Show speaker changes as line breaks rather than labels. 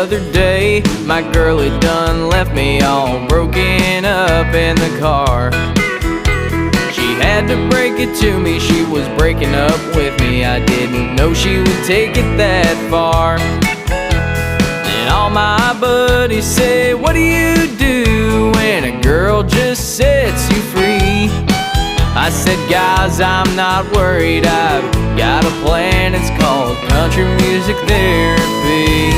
other day, my girl had done left me all broken up in the car. She had to break it to me, she was breaking up with me. I didn't know she would take it that far. Then all my buddies say, what do you do when a girl just sets you free? I said, guys, I'm not worried, I've got a plan, it's called country music therapy.